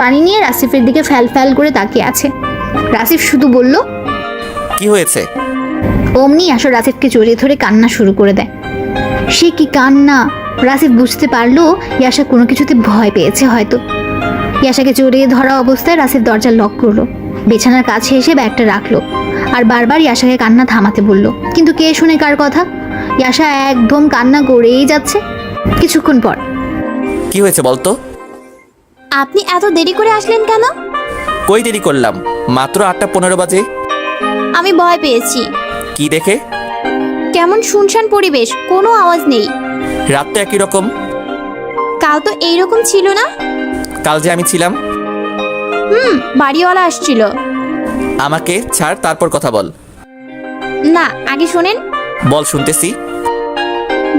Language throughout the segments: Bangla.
পানি নিয়ে রাসিফের দিকে ফ্যাল ফ্যাল করে তাকিয়ে আছে। রাসিফ শুধু বলল, কি হয়েছে? অমনি ইয়াশা রাসিফকে জড়িয়ে ধরে কান্না শুরু করে দেয়। সে কি কান্না! রাসিফ বুঝতে পারলো ইয়াশা কোনো কিছুতে ভয় পেয়েছে হয়তো। ইয়াশাকে জড়িয়ে ধরা অবস্থায় রাসিফ দরজা লক করলো, বিছানার কাছে এসে ব্যাগটা রাখলো আর বারবার ইয়াশাকে কান্না থামাতে বলল। কিন্তু কে শুনে কার কথা? ইয়াশা একদম কান্না করেই যাচ্ছে। কিছুক্ষণ পর, কি হয়েছে বলতো? আপনি এত দেরি করে আসলেন কেন? কই দেরি করলাম, মাত্র 8:15 বাজে। আমি ভয় পেয়েছি। কি দেখে? কেমন শুনশান পরিবেশ, কোনো আওয়াজ নেই। রাত তো একই রকম। কাল তো এইরকম ছিল না। কাল যে আমি ছিলাম। বাড়িওয়ালা আসছিল। আমাকে ছাড়, তারপর কথা বল। না, আগে শোনেন। বল, শুনতেছি।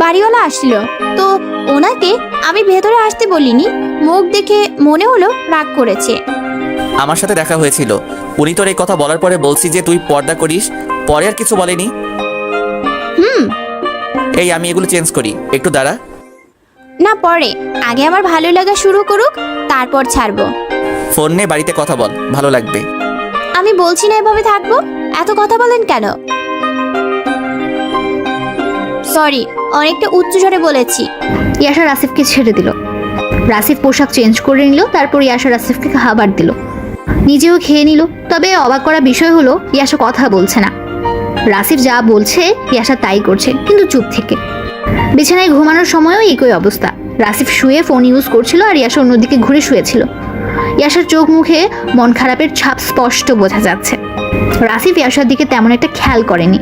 বাড়িওয়ালা আসছিল তো ওনাকে আমি ভেতরে আসতে বলিনি। মুখ দেখে মনে হলো রাগ করেছে। আমার সাথে দেখা হয়েছিল, উনি তোর এই কথা বলার পরে বলছি যে তুই পর্দা করিস, পরে আর কিছু বলেনি। এই আমি এগুলো চেঞ্জ করি, একটু দাঁড়া। না, পরে, আগে আমার ভালো লাগা শুরু করুক, তারপর ছাড়বো। ফোন নে, বাড়িতে কথা বল, ভালো লাগবে। আমি বলছি না এভাবে থাকবো, এত কথা বলেন কেন? সরি, অনেকটা উচ্চ স্বরে বলেছি। ইয়াশা রাসিফকে ছেড়ে দিল। রাসিফ পোশাক চেঞ্জ করে নিল, তারপর ইয়াশা রাসিফকে খাবার দিল, নিজেও খেয়ে নিল। তবে অবাক করা বিষয় হলো ইয়াশা কথা বলছে না। রাসিফ যা বলছে ইয়াশা তাই করছে, কিন্তু চুপ থেকে। বিছানায় ঘুমানোর সময়ও একই অবস্থা। রাসিফ শুয়ে ফোন ইউজ করছিল আর ইয়াশা অন্যদিকে ঘুরে শুয়েছিল। ইয়াশার চোখ মুখে মন খারাপের ছাপ স্পষ্ট বোঝা যাচ্ছে। রাসিফ ইয়াশার দিকে তেমন একটা খেয়াল করেনি।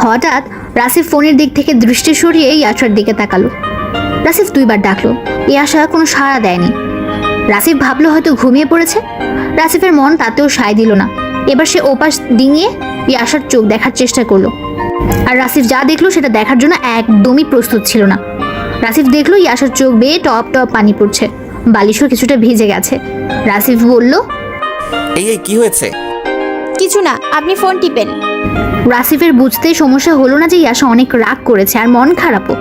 হঠাৎ রাসিফ ফোনের দিক থেকে দৃষ্টি সরিয়ে ইয়াশার দিকে তাকালো। রাসিফ 2 বার ডাকলো, ইয়াশা কোনো সাড়া দেয়নি। রাসিফ ভাবলো হয়তো ঘুমিয়ে পড়েছে। রাসিফের মন তাতেও সায় দিল না। এবার সে ওপাশ ডিঙিয়ে ইয়াশার চোখ দেখার চেষ্টা করলো, আর রাসিফ যা দেখলো সেটা দেখার জন্য একদমই প্রস্তুত ছিল না। রাসিফ দেখলো ইয়াশার চোখ বেয়ে টপ টপ পানি পড়ছে, বালিশও কিছুটা ভিজে গেছে। রাসিফ বলল, এই কি হয়েছে? কিছু না, আপনি ফোন টিপেন। রাসিফের বুঝতে সমস্যা হলো না যে ইয়াশা অনেক রাগ করেছে আর মন খারাপও।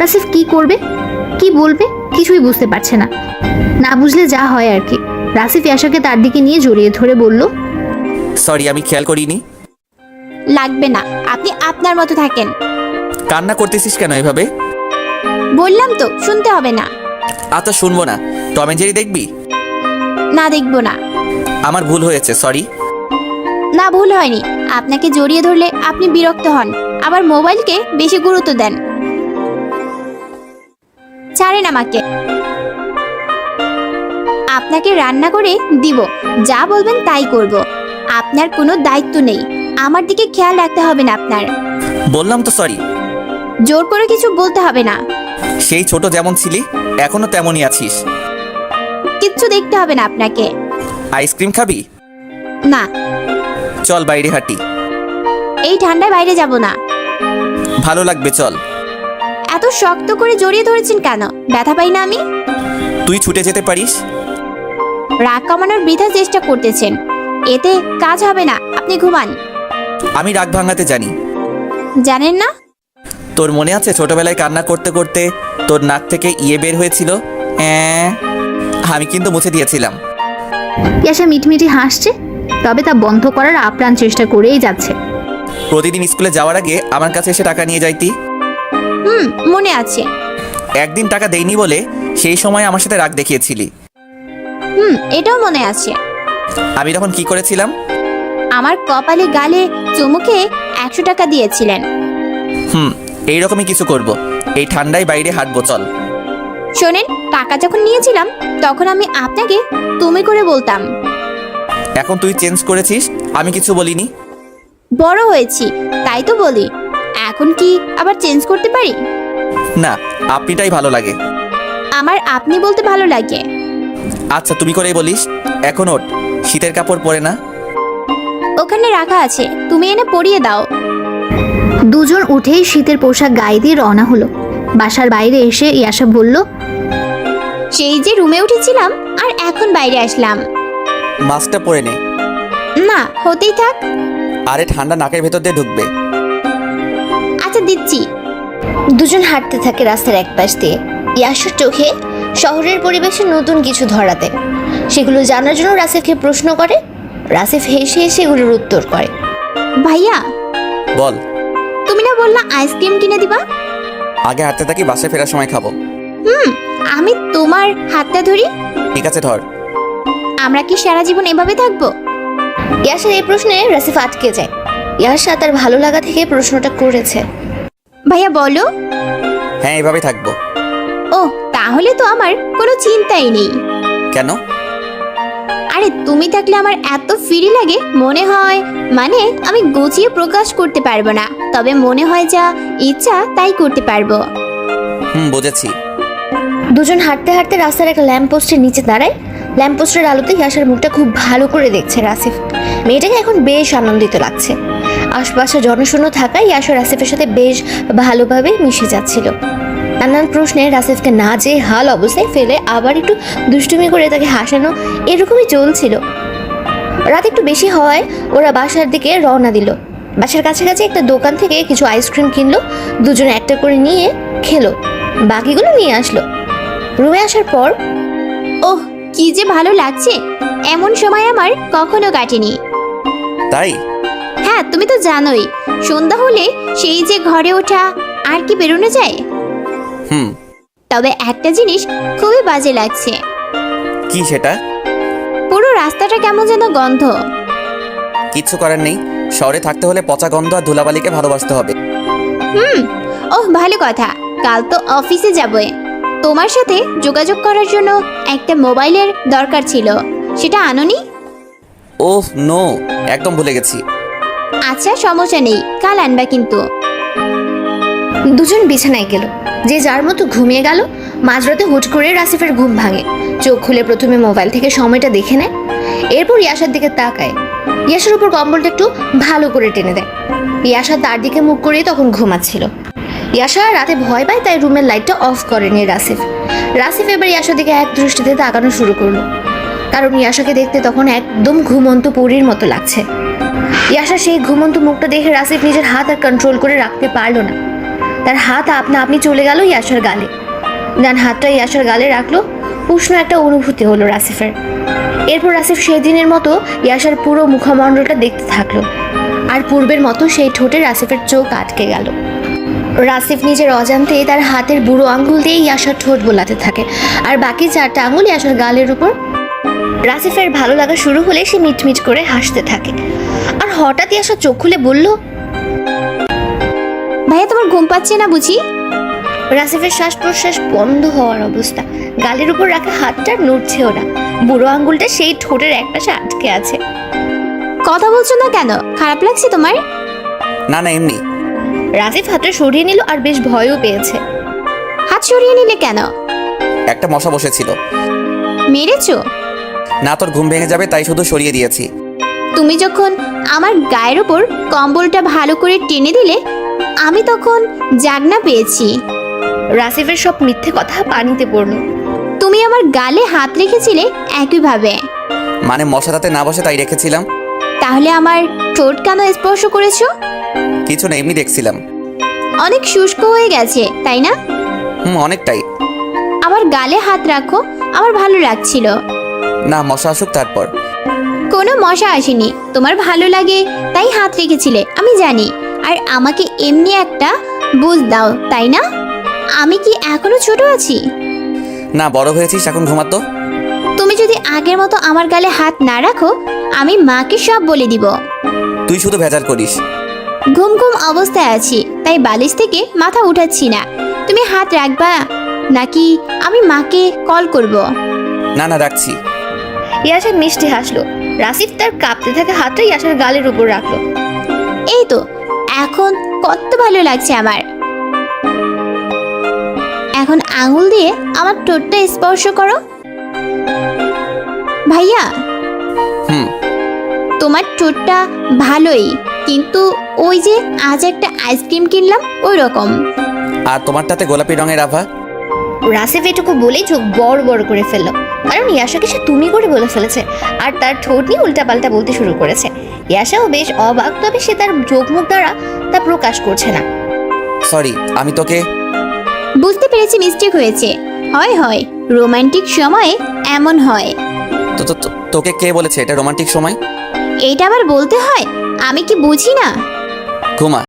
রাসিফ কি করবে, কি বলবে, কিছুই বুঝতে পারছে না। না বুঝলে যা হয় আর কি। রাসিফ ইয়াশাকে তার দিকে নিয়ে জড়িয়ে ধরে বলল, সরি, আমি খেয়াল করিনি। লাগবে না, আপনি আপনার মতো থাকেন। কান্না করতেছিস কেন এভাবে? বললাম তো, শুনতে হবে না। আচ্ছা, শুনবো না। টম এন্ড জেরি দেখবি? না, দেখবো না। আমার ভুল হয়েছে, সরি। না, ভুল হয়নি। আপনাকে জড়িয়ে ধরলে আপনি বিরক্ত হন, আবার মোবাইলকে বেশি গুরুত্ব দেন। ছাড়েন আমাকে। আপনাকে রান্না করে দিব, যা বলবেন তাই করব। আপনার কোনো দায়িত্ব নেই, আমার দিকে খেয়াল রাখতে হবে না আপনার। বললাম তো সরি। জোর করে কিছু বলতে হবে না। সেই ছোট যেমন ছিলি এখনো তেমনই আছিস। কিচ্ছু দেখতে হবে না আপনাকে। আইসক্রিম খাবি? না। চল বাইরে হাঁটি। এই ঠান্ডায় বাইরে যাব না। ভালো লাগবে, চল। এত শক্ত করে জড়িয়ে ধরেছেন কেন? ব্যথা পাই না আমি? তুই ছুটে যেতে পারিস। রাগ কমানোর বৃথা চেষ্টা করতেছেন, এতে কাজ হবে না। আপনি ঘুমান। আমি রাগ ভাঙাতে জানি। জানেন না? তোর মনে আছে ছোটবেলায় কান্না করতে করতে তোর নাক থেকে ইয়ে বের হয়েছিল? আমি কিন্তু মুছে দিয়েছিলাম। ইয়াশা মিটমিটি হাসছে, তবে তা বন্ধ করার আপ্রাণ চেষ্টা করেই যাচ্ছে। প্রতিদিন স্কুলে যাওয়ার আগে আমার কাছে এসে টাকা নিয়ে যাইতি। মনে আছে। একদিন টাকা দেইনি বলে সেই সময় আমার সাথে রাগ দেখিয়েছিলি। এটাও মনে আছে। আমি তখন কি করেছিলাম? আমার কপালে গালে চুমুকে 100 টাকা দিয়েছিলেন। এইরকমই কিছু করব। এই ঠান্ডায় বাইরে হাঁটবো, চল। শোনেন, টাকা যখন নিয়েছিলাম তখন আমি আপনাকে তুমি করে বলতাম। এখন তুই চেঞ্জ করেছিস, আমি কিছু বলিনি। বড় হয়েছি তাই তো বলি। এখন কি আবার চেঞ্জ করতে পারি? না, আপনিটাই ভালো লাগে। আমার আপনি বলতে ভালো লাগে। আচ্ছা, তুমি করেই বলিস। এখন ওঠ, শীতের কাপড় পরে না। ওখানে রাখা আছে, তুমি এনে পরিয়ে দাও। দুজন উঠেই শীতের পোশাক গায়ে দিয়ে রওনা হলো। বাসার বাইরে এসে ইয়াশা বলল, সেই যে রুমে উঠেছিলাম আর এখন বাইরে আসলাম। মাস্কটা পরে নে। না, হতেই থাক। আরে ঠান্ডা নাকের ভেতর দিয়ে ঢুকবে। আচ্ছা, দিচ্ছি। দুজন হাঁটতে থাকে রাস্তার এক পাশ দিয়ে। ইয়াশার চোখে শহরের পরিবেশে নতুন কিছু ধরাতে। সেগুলো জানার জন্য রাসিফকে প্রশ্ন করে। রাসিফ হেসে হেসে সেগুলোর উত্তর করে। ভাইয়া, বল। তুমি না বললা আইসক্রিম কিনে দিবা? আগে হাঁটতে থাকি, বাসায় ফেরার সময় খাবো। আমি তোমার হাতটা ধরি। ঠিক আছে, ধর। আমরা কি সারা জীবন এভাবে থাকবো? ইয়াসার এই প্রশ্নে রাসিফ আটকে যায়। ইয়াসা তার ভালো লাগা থেকে প্রশ্নটা করেছে। ভাইয়া বলো। হ্যাঁ, এভাবেই থাকবো। ও, তাহলে তো আমার কোনো চিন্তাই নেই। কেন? আরে তুমি থাকলে আমার এত ফ্রি লাগে, মনে হয় মানে আমি গুছিয়ে প্রকাশ করতে পারবো না, তবে মনে হয় যা ইচ্ছা তাই করতে পারবো। বুঝেছি। দুজন হাঁটতে হাঁটতে রাস্তার একটা ল্যাম্প পোস্টের নিচে দাঁড়ায়। ল্যাম্প পোস্টের আলোতে ইয়াসার মুখটা খুব ভালো করে দেখছে রাসিফ। মেয়েটাকে এখন বেশ আনন্দিত লাগছে। আশপাশে জনশূন্য থাকায় ইয়াসা রাসিফের সাথে বেশ ভালোভাবে মিশে যাচ্ছিল। নানান প্রশ্নে রাসিফকে না যেয়ে হাল অবস্থায় ফেলে আবার একটু দুষ্টুমি করে তাকে হাসানো, এরকমই চলছিল। রাত একটু বেশি হওয়ায় ওরা বাসার দিকে রওনা দিল। বাসার কাছাকাছি একটা দোকান থেকে কিছু আইসক্রিম কিনলো। দুজনে একটা করে নিয়ে খেলো, বাকিগুলো নিয়ে আসলো। রুমে আসার পর ওহ, কি যে ভালো লাগছে, এমন সময় আমার কখনো কাটেনি। তাই? হ্যাঁ, তুমি তো জানোই সন্ধ্যা হলে সেই যে ঘরে ওঠা, আর কি বেরোনো যায়? তবে একটা জিনিস খুবই বাজে লাগছে। কি সেটা? পুরো রাস্তাটা কেমন যেন গন্ধ। কিচ্ছু করার নেই, শহরে থাকতে হলে পচা গন্ধ আর ধুলাবালিকে ভালোবাসতে হবে। ওহ, ভালো কথা। কাল তো অফিসে যাবে। তোমার সাথে যোগাযোগ করার জন্য একটা মোবাইলের দরকার ছিল, সেটা আনোনি? ওহ নো, একদম ভুলে গেছি। আচ্ছা, সমস্যা নেই, কাল আনবা কিন্তু। দুজন বিছানায় গেল, যে যার মতো ঘুমিয়ে গেল। মাঝরাতে হুট করে রাসিফের ঘুম ভাঙে। চোখ খুলে প্রথমে মোবাইল থেকে সময়টা দেখে নেয়, এরপর ইয়াসার দিকে তাকায়। ইয়াসার উপর কম্বলটা একটু ভালো করে টেনে দেয়। ইয়াসা তার দিকে মুখ করে তখন ঘুমাচ্ছিল। ইয়াসা রাতে ভয় পায়, তাই রুমের লাইটটা অফ করেনি রাসিফ। রাসিফ এবার ইয়াসার দিকে এক দৃষ্টিতে তাকানো শুরু করলো, কারণ ইয়াসাকে দেখতে তখন একদম ঘুমন্ত পরীর মতো লাগছে। ইয়াসার সেই ঘুমন্ত মুখটা দেখে রাসিফ নিজের হাত আর কন্ট্রোল করে রাখতে পারলো না। তার হাত আপনা আপনি চলে গেল ইয়াসার গালে। ডান হাতটা ইয়াসার গালে রাখলো। উষ্ণ একটা অনুভূতি হলো রাসিফের। এরপর রাসিফ সেই দিনের মতো ইয়াসার পুরো মুখমণ্ডলটা দেখতে থাকলো, আর পূর্বের মতো সেই ঠোঁটে রাসিফের চোখ আটকে গেল। রাসিফ নিজের অজান্তে তার হাতের বুড়ো আঙ্গুল দিয়ে ইয়াসার ঠোঁট বোলাতে থাকে, আর বাকি 4টা আঙ্গুল ইয়াসার গালের উপর। রাসিফের ভালো লাগা শুরু হলে সে মিটমিট করে হাসতে থাকে। আর হঠাৎ ইয়াসা চোখ খুলে বলল, ভাইয়া, তোমার ঘুম পাচ্ছে না বুঝি? রাসিফের শ্বাস প্রশ্বাস বন্ধ হওয়ার অবস্থা। গালের উপর রাখা হাতটা নড়ছেও না, বুড়ো আঙ্গুলটা সেই ঠোঁটের একপাশে আটকে আছে। কথা বলছো না কেন? খারাপ লাগছে তোমার? না না, এমনি। রাসিফ হাতটা সরিয়ে নিল আর বেশ ভয়ও পেয়েছে। হাত সরিয়ে নিলে কেন? একটা মশা বসেছিল। মেরেছো? না, তোর ঘুম ভেঙে যাবে তাই শুধু সরিয়ে দিয়েছি। তুমি যখন আমার গায়ের উপর কম্বলটা ভালো করে টেনে দিলে, আমি তখন জাগনা পেয়েছি। রাসিফের সব মিথ্যে কথা পানিতে পড়লো। তুমি আমার গালে হাত রেখেছিলে একইভাবে। মানে মশা তাতে না বসে তাই রেখেছিলাম। তাহলে আমার ঠোঁট কেন স্পর্শ করেছো? কিছু না, এমনি দেখছিলাম। অনেক শুষ্ক হয়ে গেছে, তাই না? অনেকটাই। আমার গালে হাত রাখো, আমার ভালো লাগছিল। না, মশা আসুক তারপর। কোনো মশা আসেনি, তোমার ভালো লাগে তাই হাত রেখেছিলে, আমি জানি। আর আমাকে এমনি একটা বুঝ দাও, তাই না? আমি কি এখনো ছোট আছি? না, বড় হয়েছিস, এখন ঘুমাতো। তুমি যদি আগের মতো আমার গালে হাত না রাখো, আমি মাকে সব বলে দিব। তুই শুধু ভেজাল করিস। ঘুম ঘুম অবস্থায় আছি, তাই বালিশ থেকে মাথা উঠাচ্ছি না। তুমি হাত রাখবা নাকি আমি মাকে কল করব? না না, রাখছি। ইয়াসা মিষ্টি হাসলো। রাসিফ তার কাঁপতে থাকা হাতটা ইয়াসার গালের উপর রাখলো। এই তো, এখন কত ভালো লাগছে আমার। এখন আঙুল দিয়ে আমার ঠোঁটটা স্পর্শ করো। ভাইয়া, তোমার ঠোঁটটা ভালোই, কিন্তু ওই যে আজ একটা আইসক্রিম কিনলাম ওই রকম। আর তোমারটাতে গোলাপি রঙের আভা। রাসিফ এটুকু বলেই চোখ বড় বড় করে ফেললো, কারণ ইয়াসাকে সে তুমি করে বলে ফেলেছে, আর তার ঠোঁট নিয়ে উল্টাপাল্টা বলতে শুরু করেছে। ইয়াসাও বেশ অবাক, তবে সে তার চোখ মুখ দ্বারা তা প্রকাশ করছে না। সরি, আমি তোকে। বুঝতে পেরেছি, মিস্টেক হয়েছে। হয় হয়, রোমান্টিক সময়ে এমন হয়। তোকে কে বলেছে এটা রোমান্টিক সময়? এইটা আবার বলতে হয়? আমি কি বুঝি না? ঘুমা।